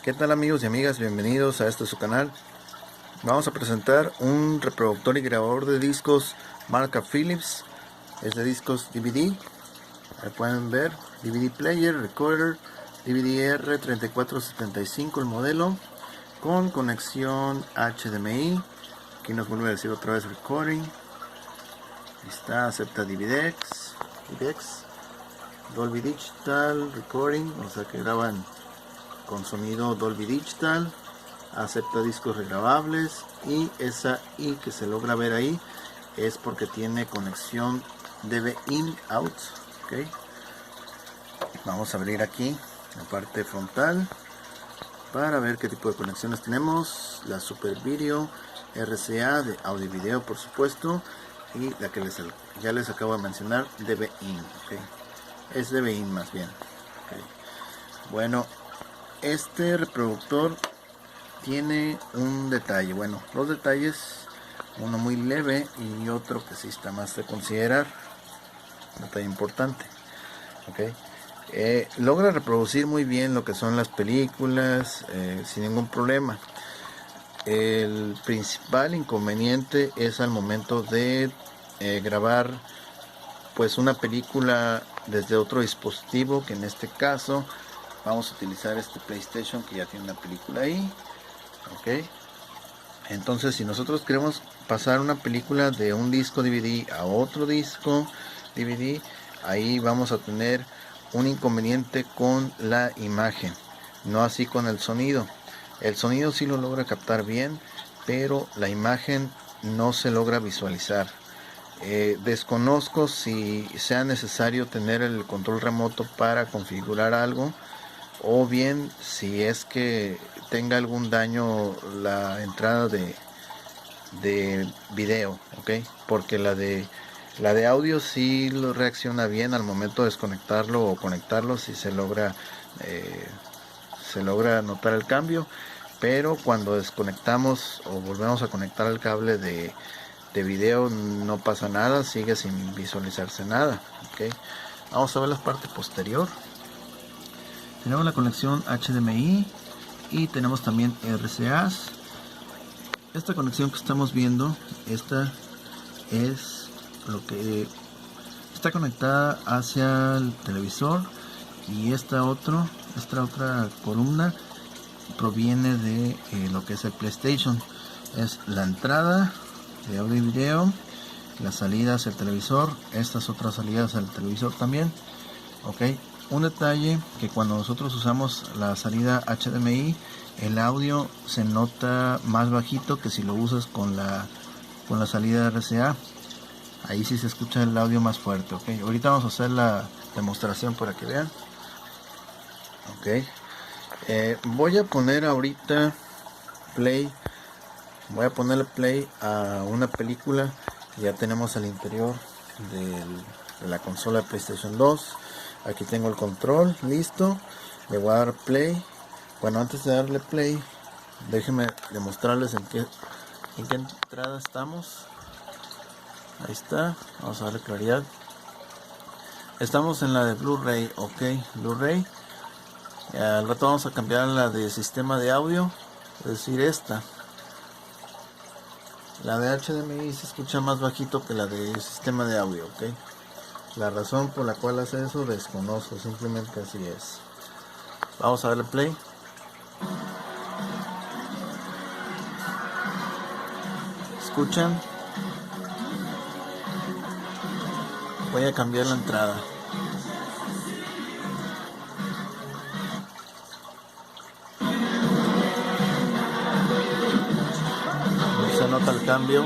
¿Qué tal amigos y amigas? Bienvenidos a este su canal. Vamos a presentar un reproductor y grabador de discos marca Philips. Es de discos DVD. Ahí pueden ver DVD player, recorder, DVD R3475 el modelo, con conexión HDMI. Aquí nos vuelve a decir otra vez recording. Ahí está, acepta DVDX, Dolby Digital Recording, o sea que graban con sonido Dolby Digital, acepta discos regrabables, y esa I que se logra ver ahí es porque tiene conexión DV in out. Okay. Vamos a abrir aquí la parte frontal para ver qué tipo de conexiones tenemos. La Super Video RCA de audio y video, por supuesto, y la que ya les acabo de mencionar, DV in. Okay. Es DV in más bien. Okay. Bueno, este reproductor tiene un detalle, bueno, dos detalles, uno muy leve y otro que sí está más de considerar, un detalle importante. Okay. Logra reproducir muy bien lo que son las películas sin ningún problema. El principal inconveniente es al momento de grabar pues una película desde otro dispositivo, que en este caso vamos a utilizar este PlayStation que ya tiene una película ahí. Ok, entonces si nosotros queremos pasar una película de un disco DVD a otro disco DVD, ahí vamos a tener un inconveniente con la imagen, no así con el sonido. El sonido sí lo logra captar bien, pero la imagen no se logra visualizar. Desconozco si sea necesario tener el control remoto para configurar algo, o bien si es que tenga algún daño la entrada de video, ¿ok? Porque la de audio sí lo reacciona bien al momento de desconectarlo o conectarlo, si se logra notar el cambio, pero cuando desconectamos o volvemos a conectar el cable de video no pasa nada, sigue sin visualizarse nada. ¿Okay? Vamos a ver la parte posterior. Tenemos la conexión HDMI y tenemos también RCAs. Esta conexión que estamos viendo, esta es lo que está conectada hacia el televisor, y esta otra columna proviene de lo que es el PlayStation. Es la entrada de audio y video, las salidas al televisor, estas otras salidas al televisor también. Ok, un detalle que cuando nosotros usamos la salida HDMI, el audio se nota más bajito que si lo usas con la salida RCA. Ahí sí se escucha el audio más fuerte. Ok, ahorita vamos a hacer la demostración para que vean. Ok, voy a poner ahorita play. Voy a ponerle play a una película que ya tenemos al interior de la consola de PlayStation 2. Aquí tengo el control listo. Le voy a dar play. Bueno, antes de darle play, déjenme demostrarles en qué entrada estamos. Ahí está. Vamos a darle claridad. Estamos en la de Blu-ray. Ok, Blu-ray. Al rato vamos a cambiar la de sistema de audio, es decir, esta. La de HDMI se escucha más bajito que la de sistema de audio, ¿ok? La razón por la cual hace eso desconozco, simplemente así es. Vamos a darle play. ¿Escuchan? Voy a cambiar la entrada. Se nota el cambio.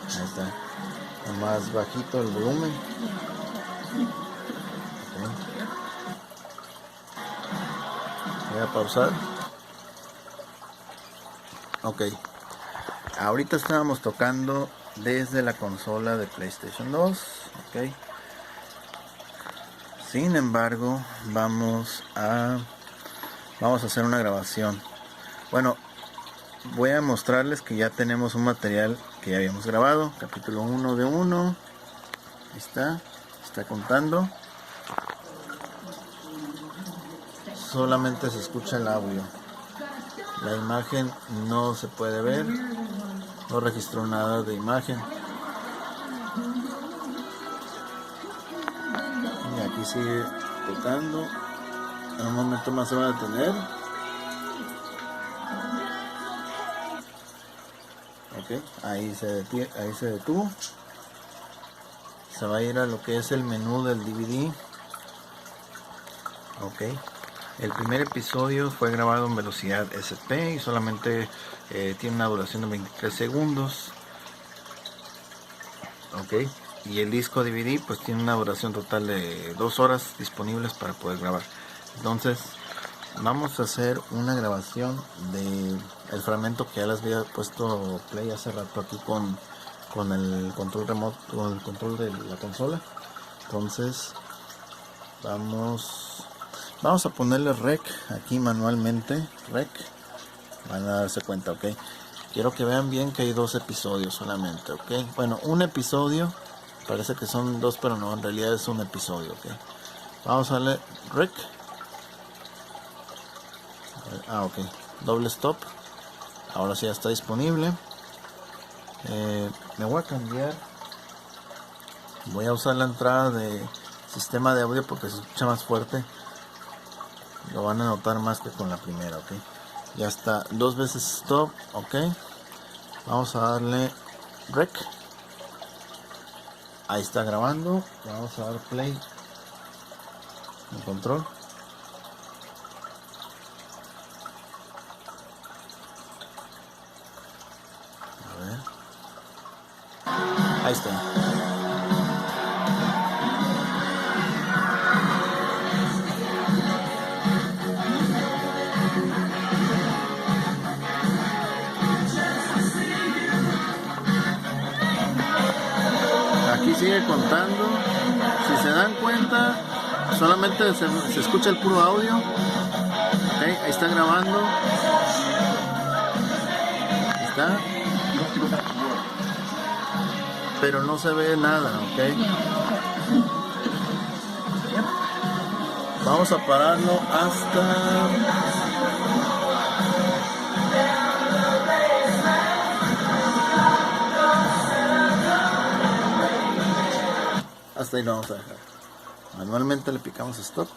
Ahí está, más bajito el volumen. Okay. Voy a pausar. Ok, ahorita estábamos tocando desde la consola de PlayStation 2. Ok, sin embargo vamos a hacer una grabación. Bueno, voy a mostrarles que ya tenemos un material que ya habíamos grabado, capítulo 1 de 1. Ahí está contando. Solamente se escucha el audio. La imagen no se puede ver. No registró nada de imagen. Y aquí sigue tocando. En un momento más se va a detener. Ok, ahí se detuvo. Se va a ir a lo que es el menú del DVD. Ok, el primer episodio fue grabado en velocidad SP y solamente tiene una duración de 23 segundos. Ok, y el disco DVD pues tiene una duración total de 2 horas disponibles para poder grabar. Entonces vamos a hacer una grabación de el fragmento que ya les había puesto play hace rato aquí con el control remoto, con el control de la consola. Entonces vamos a ponerle rec aquí manualmente. Rec, van a darse cuenta. Ok, quiero que vean bien que hay 2 episodios solamente. Ok, bueno, un episodio, parece que son 2 pero no, en realidad es un episodio. Ok, vamos a darle rec. Ok, doble stop. Ahora sí ya está disponible. Me voy a cambiar. Voy a usar la entrada de sistema de audio porque se escucha más fuerte. Lo van a notar más que con la primera. Ok, ya está. 2 veces stop. Ok, vamos a darle rec. Ahí está grabando. Vamos a dar play. El control. A ver. Ahí está. Aquí sigue contando. Si se dan cuenta, solamente se escucha el puro audio. Okay, ahí está grabando. Ahí está. Pero no se ve nada, ok. Vamos a pararlo hasta ahí lo vamos a dejar. Manualmente le picamos stop.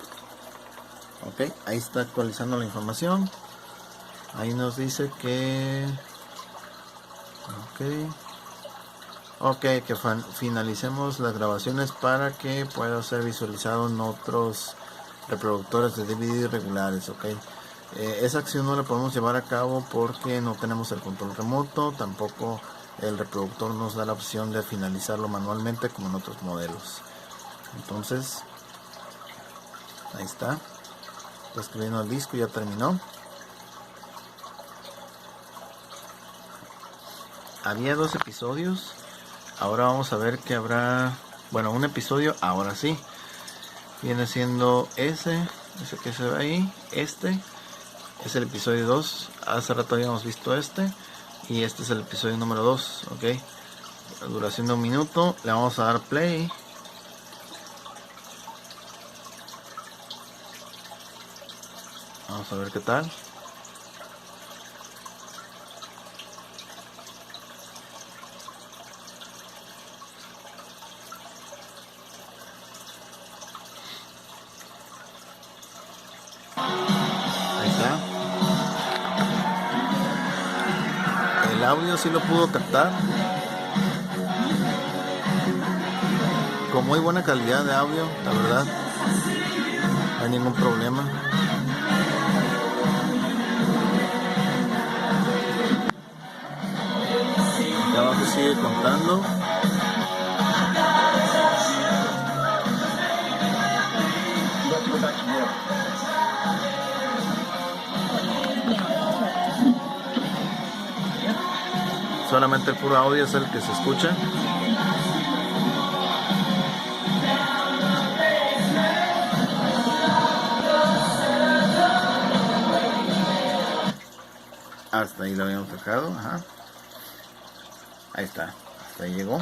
Ok, ahí está actualizando la información. Ahí nos dice que ok, que finalicemos las grabaciones para que pueda ser visualizado en otros reproductores de DVD regulares. Ok, esa acción no la podemos llevar a cabo porque no tenemos el control remoto. Tampoco el reproductor nos da la opción de finalizarlo manualmente como en otros modelos. Entonces ahí está escribiendo el disco, ya terminó. Había 2 episodios. Ahora vamos a ver que habrá, bueno, un episodio. Ahora sí viene siendo ese que se ve ahí. Este es el episodio 2. Hace rato habíamos visto este. Y este es el episodio número 2. Ok, duración de 1 minuto. Le vamos a dar play. Vamos a ver qué tal. Ahí está. El audio sí lo pudo captar. Con muy buena calidad de audio, la verdad. No hay ningún problema. Aquí abajo sigue contando. Solamente el puro audio es el que se escucha. Hasta ahí lo habíamos dejado. Ajá. Ahí está. Hasta ahí llegó.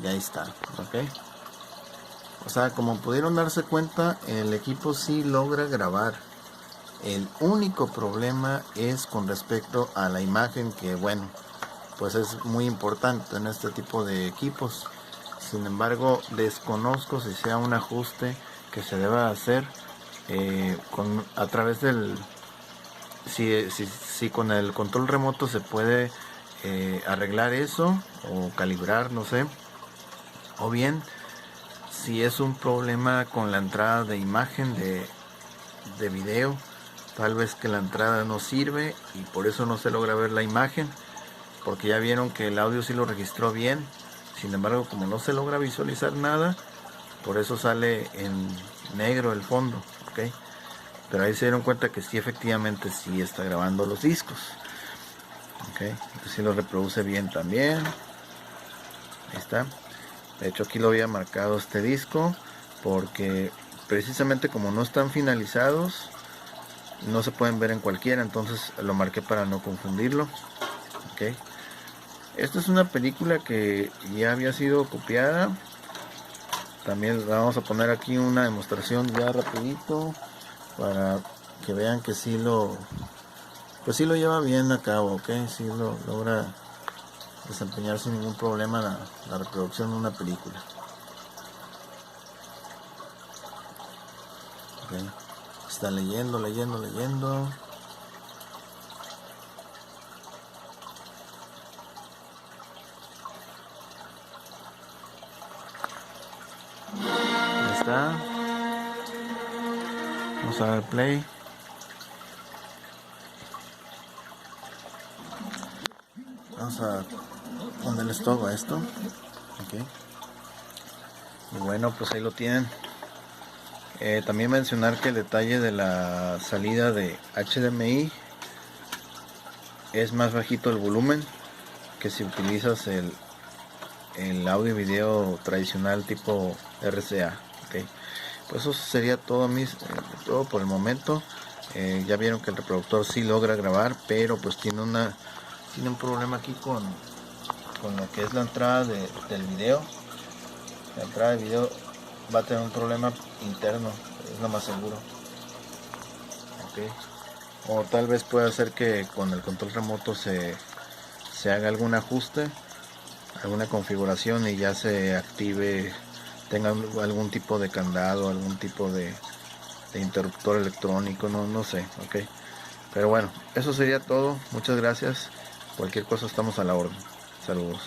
y ahí está, ok. O sea, como pudieron darse cuenta, el equipo sí logra grabar. El único problema es con respecto a la imagen, que bueno, pues es muy importante en este tipo de equipos. Sin embargo, desconozco si sea un ajuste que se deba hacer a través del... Si con el control remoto se puede arreglar eso o calibrar, no sé. O bien, si es un problema con la entrada de imagen de video, tal vez que la entrada no sirve y por eso no se logra ver la imagen, porque ya vieron que el audio sí lo registró bien. Sin embargo, como no se logra visualizar nada, por eso sale en negro el fondo, ¿ok? Pero ahí se dieron cuenta que sí, efectivamente sí está grabando los discos, ¿ok? Entonces sí lo reproduce bien también. Ahí está. De hecho, aquí lo había marcado este disco porque precisamente como no están finalizados, no se pueden ver en cualquiera, entonces lo marqué para no confundirlo, ¿ok? Esta es una película que ya había sido copiada. También vamos a poner aquí una demostración ya rapidito para que vean que sí pues sí lo lleva bien a cabo, ¿ok? Sí lo logra desempeñar sin ningún problema la reproducción de una película, ¿ok? Está leyendo. Ahí está. Vamos a dar play. Vamos a ponerle stop a esto, ok. Y bueno, pues ahí lo tienen. También mencionar que el detalle de la salida de HDMI es más bajito el volumen que si utilizas el audio y video tradicional tipo RCA, ok. Pues eso sería todo, todo por el momento. Ya vieron que el reproductor sí logra grabar, pero pues tiene un problema aquí con lo que es la entrada del video. La entrada de video va a tener un problema interno, es lo más seguro, ok. O tal vez pueda ser que con el control remoto se haga algún ajuste, alguna configuración y ya se active, tenga algún tipo de candado, algún tipo de interruptor electrónico, no sé, ok. Pero bueno, eso sería todo. Muchas gracias. Cualquier cosa estamos a la orden. Saludos.